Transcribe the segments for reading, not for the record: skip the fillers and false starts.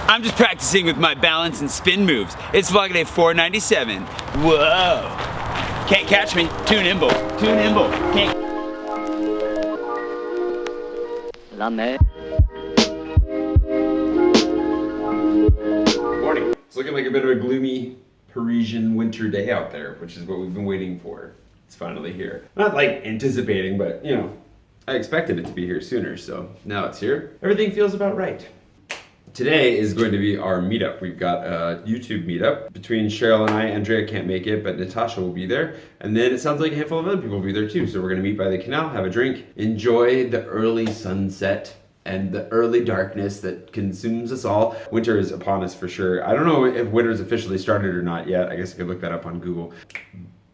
I'm just practicing with my balance and spin moves. It's vlog day 497. Whoa. Can't catch me. Too nimble. Too nimble. Can't. Morning. It's looking like a bit of a gloomy Parisian winter day out there, which is what we've been waiting for. It's finally here. Not like anticipating, but you know, I expected it to be here sooner, so now it's here. Everything feels about right. Today is going to be our meetup. We've got a YouTube meetup between Cheryl and I. Andrea can't make it, but Natasha will be there. And then it sounds like a handful of other people will be there too. So we're gonna meet by the canal, have a drink, enjoy the early sunset and the early darkness that consumes us all. Winter is upon us for sure. I don't know if winter's officially started or not yet. I guess I could look that up on Google.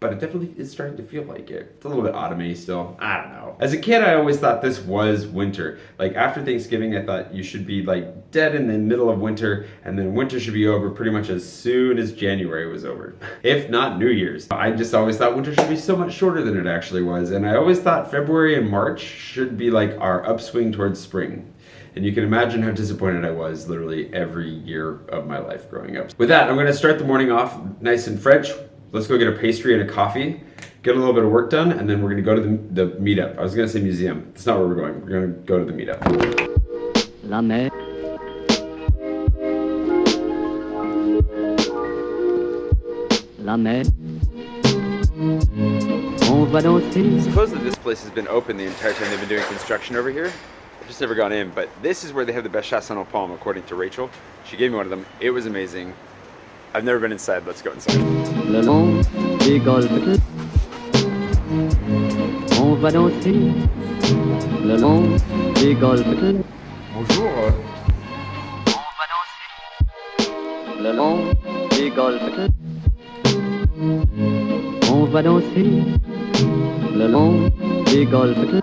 But it definitely is starting to feel like it. It's a little bit autumn-y still. I don't know. As a kid, I always thought this was winter. Like after Thanksgiving, I thought you should be like dead in the middle of winter, and then winter should be over pretty much as soon as January was over. If not New Year's. I just always thought winter should be so much shorter than it actually was. And I always thought February and March should be like our upswing towards spring. And you can imagine how disappointed I was literally every year of my life growing up. With that, I'm gonna start the morning off nice and French. Let's go get a pastry and a coffee, get a little bit of work done, and then we're gonna go to the meetup. I was gonna say museum. That's not where we're going. We're gonna go to the meetup. La mer. La mer. On va danser. Supposedly this place has been open the entire time they've been doing construction over here. I've just never gone in, but this is where they have the best chasson aux pommes, according to Rachel. She gave me one of them. It was amazing. I've never been inside. Let's go inside. Le long des golfes. On va danser. Le long des golfes. Bonjour. On va danser. Le long des golfes. On va danser. Le long des golfes.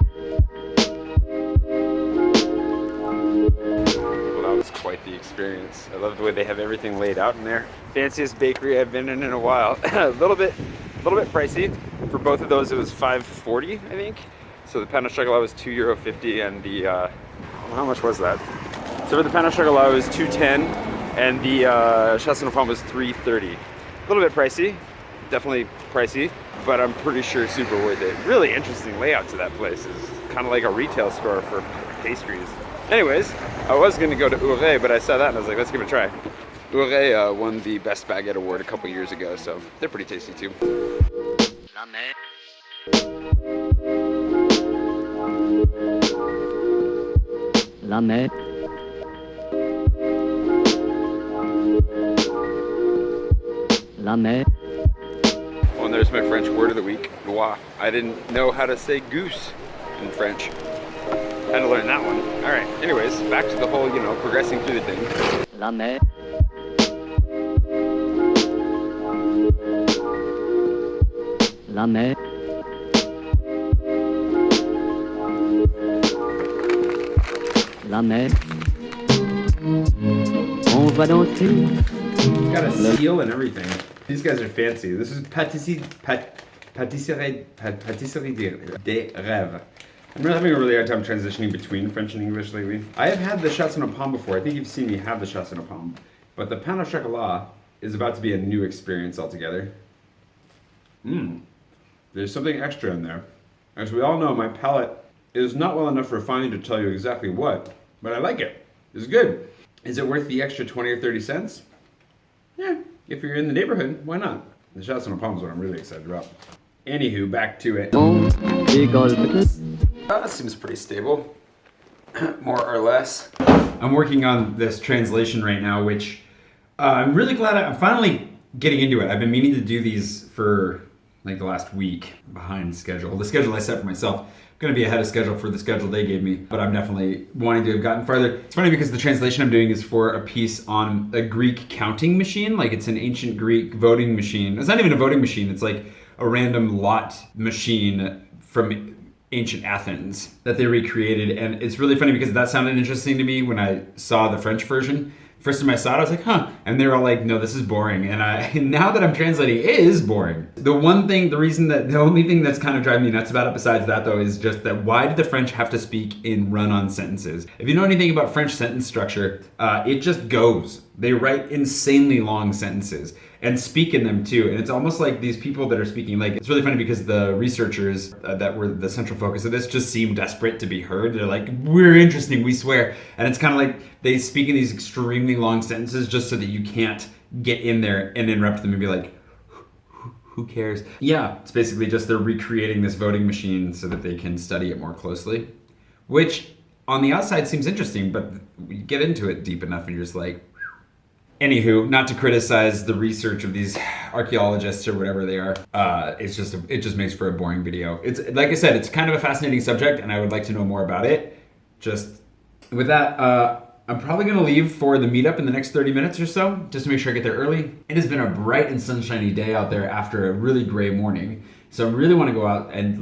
Quite the experience. I love the way they have everything laid out in there. Fanciest bakery I've been in a while. a little bit pricey. For both of those, it was $5.40, I think. So the pain au chocolat was €2.50, and the how much was that? So for the pain au chocolat, it was $2.10, and the chasson aux pommes was $3.30. A little bit pricey, definitely pricey, but I'm pretty sure super worth it. Really interesting layout to that place. It's kind of like a retail store for pastries. Anyways, I was going to go to Reves, but I saw that and I was like, let's give it a try. Reves won the Best Baguette Award a couple years ago, so they're pretty tasty too. La mer. La mer. La mer. Oh, and there's my French word of the week, noix. I didn't know how to say goose in French. Had to learn that one. All right, anyways, back to the whole, you know, progressing through the thing. La mer. La mer. La mer. On va danser. Got a seal and everything. These guys are fancy. This is Patisserie des Reves. I'm really having a really hard time transitioning between French and English lately. I have had the chasson aux pommes before. I think you've seen me have the chasson aux pommes. But the pain au chocolat is about to be a new experience altogether. There's something extra in there. As we all know, my palate is not well enough refined to tell you exactly what, but I like it. It's good. Is it worth the extra 20 or 30 cents? Yeah, if you're in the neighborhood, why not? The chasson aux pommes is what I'm really excited about. Anywho, back to it. Seems pretty stable, more or less. I'm working on this translation right now, which I'm really glad I'm finally getting into it. I've been meaning to do these for like the last week, behind schedule. The schedule I set for myself, I'm gonna be ahead of schedule for the schedule they gave me, but I'm definitely wanting to have gotten farther. It's funny because the translation I'm doing is for a piece on a Greek counting machine. Like it's an ancient Greek voting machine. It's not even a voting machine, it's like a random lot machine from ancient Athens that they recreated. And it's really funny because that sounded interesting to me when I saw the French version. First time I saw it, I was like, huh. And they were all like, no, this is boring. And now that I'm translating, it is boring. The only thing that's kind of driving me nuts about it besides that though is just that why did the French have to speak in run-on sentences? If you know anything about French sentence structure, it just goes. They write insanely long sentences and speak in them too. And it's almost like these people that are speaking, like, it's really funny because the researchers that were the central focus of this just seem desperate to be heard. They're like, we're interesting, we swear. And it's kind of like they speak in these extremely long sentences just so that you can't get in there and interrupt them and be like, who cares? Yeah, it's basically just they're recreating this voting machine so that they can study it more closely, which on the outside seems interesting, but you get into it deep enough and you're just like, anywho, not to criticize the research of these archaeologists or whatever they are, it just makes for a boring video. It's like I said, it's kind of a fascinating subject, and I would like to know more about it. Just with that, I'm probably gonna leave for the meetup in the next 30 minutes or so, just to make sure I get there early. It has been a bright and sunshiny day out there after a really gray morning, so I really want to go out and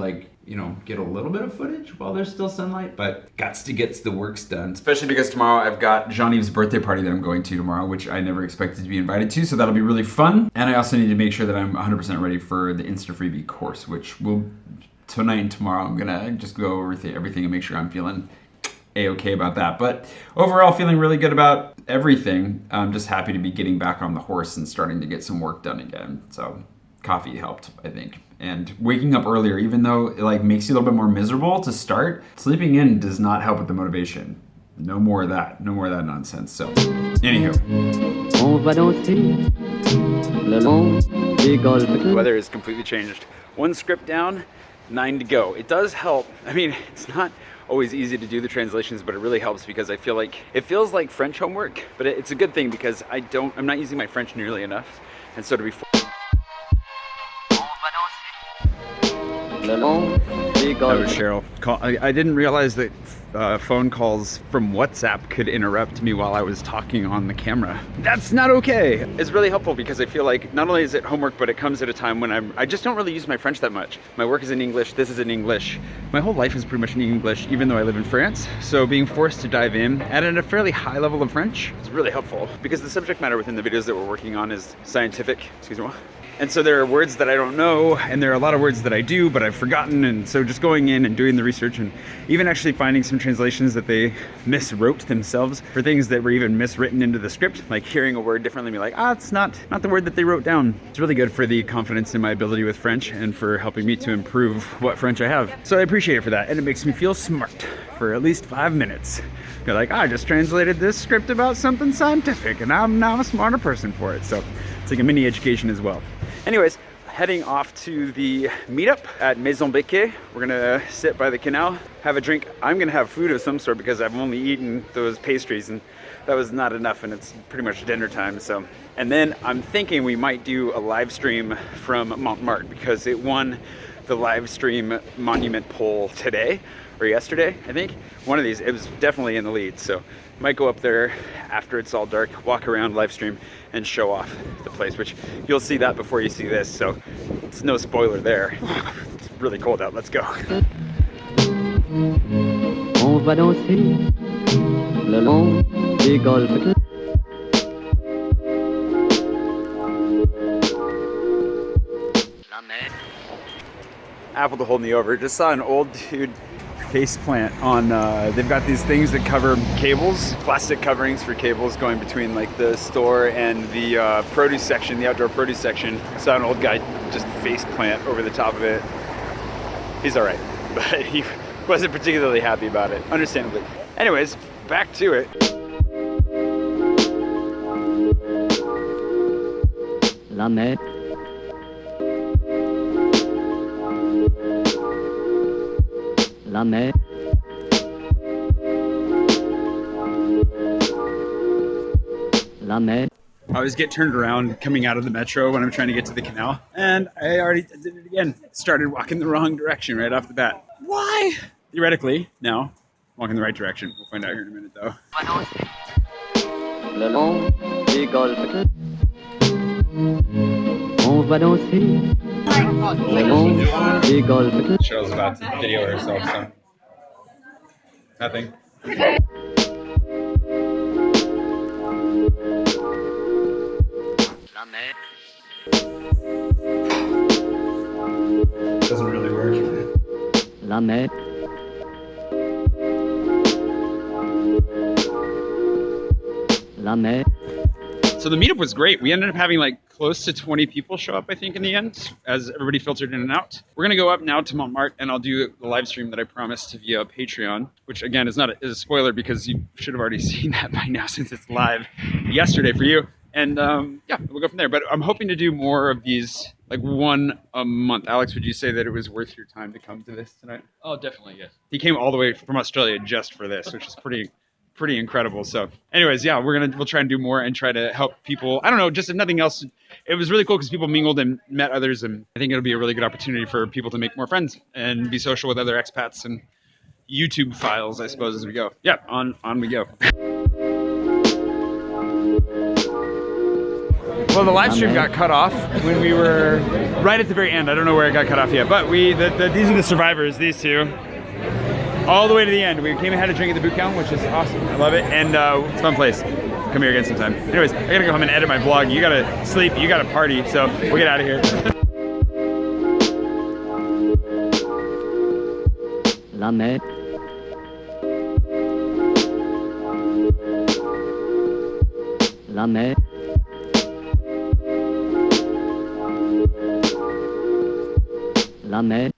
get a little bit of footage while there's still sunlight, but gots to get the works done. Especially because tomorrow I've got Jean-Yves' birthday party that I'm going to tomorrow, which I never expected to be invited to, so that'll be really fun. And I also need to make sure that I'm 100% ready for the Insta Freebie course, which will, tonight and tomorrow, I'm gonna just go over everything and make sure I'm feeling A-okay about that. But overall, feeling really good about everything. I'm just happy to be getting back on the horse and starting to get some work done again. So coffee helped, I think. And waking up earlier, even though it makes you a little bit more miserable to start, sleeping in does not help with the motivation. No more of that nonsense. So, anywho. The weather is completely changed. One script down, 9 to go. It does help. I mean, it's not always easy to do the translations, but it really helps because I feel like it feels like French homework, but it's a good thing because I'm not using my French nearly enough. And so to be That was Cheryl. I didn't realize that phone calls from WhatsApp could interrupt me while I was talking on the camera. That's not okay. It's really helpful because I feel like not only is it homework, but it comes at a time when I just don't really use my French that much. My work is in English, this is in English. My whole life is pretty much in English, even though I live in France. So being forced to dive in at a fairly high level of French is really helpful because the subject matter within the videos that we're working on is scientific. Excuse me. And so there are words that I don't know, and there are a lot of words that I do, but I've forgotten. And so just going in and doing the research and even actually finding some translations that they miswrote themselves for things that were even miswritten into the script, like hearing a word differently and be like, it's not the word that they wrote down. It's really good for the confidence in my ability with French and for helping me to improve what French I have. So I appreciate it for that. And it makes me feel smart for at least 5 minutes. You're like, I just translated this script about something scientific and I'm now a smarter person for it. So it's like a mini education as well. Anyways, heading off to the meetup at Maison Becquet. We're gonna sit by the canal, have a drink. I'm gonna have food of some sort because I've only eaten those pastries and that was not enough and it's pretty much dinner time. So, and then I'm thinking we might do a live stream from Montmartre because it won the live stream monument poll today or yesterday, I think. One of these, it was definitely in the lead. So might go up there after it's all dark, walk around, live stream, and show off the place, which you'll see that before you see this, so it's no spoiler there. It's really cold out, let's go. On va danser le long des golfes. Apple to hold me over. Just saw an old dude face plant on, they've got these things that cover cables, plastic coverings for cables going between like the store and the produce section, the outdoor produce section. Saw an old guy just face plant over the top of it. He's all right, but he wasn't particularly happy about it, understandably. Anyways, back to it. La mer. La mer. La mer. I always get turned around coming out of the metro when I'm trying to get to the canal, and I already did it again. Started walking the wrong direction right off the bat. Why? Theoretically, now, walking the right direction. We'll find out here in a minute, though. Le long des golfes. On va danser. Le long des golfes. Cheryl's about to video herself, so nothing. Doesn't really work. La mer. La mer. So the meetup was great. We ended up having like close to 20 people show up, I think, in the end, as everybody filtered in and out. We're gonna go up now to Montmartre, and I'll do the live stream that I promised via Patreon, which again is not a spoiler because you should have already seen that by now since it's live yesterday for you. And yeah, we'll go from there. But I'm hoping to do more of these, like one a month. Alex, would you say that it was worth your time to come to this tonight? Oh, definitely, yes. He came all the way from Australia just for this, which is pretty incredible. So anyways, yeah, we'll try and do more and try to help people. I don't know, just if nothing else, it was really cool because people mingled and met others, and I think it'll be a really good opportunity for people to make more friends and be social with other expats and YouTube files, I suppose, as we go. Yeah, on we go. Well, the live stream got cut off when we were right at the very end. I don't know where it got cut off yet, but these are the survivors, these two. All the way to the end. We came and had a drink at the boot camp, which is awesome. I love it. And it's a fun place. Come here again sometime. Anyways, I gotta go home and edit my vlog. You gotta sleep, you gotta party, so we'll get out of here. La mer. La mer. La mer.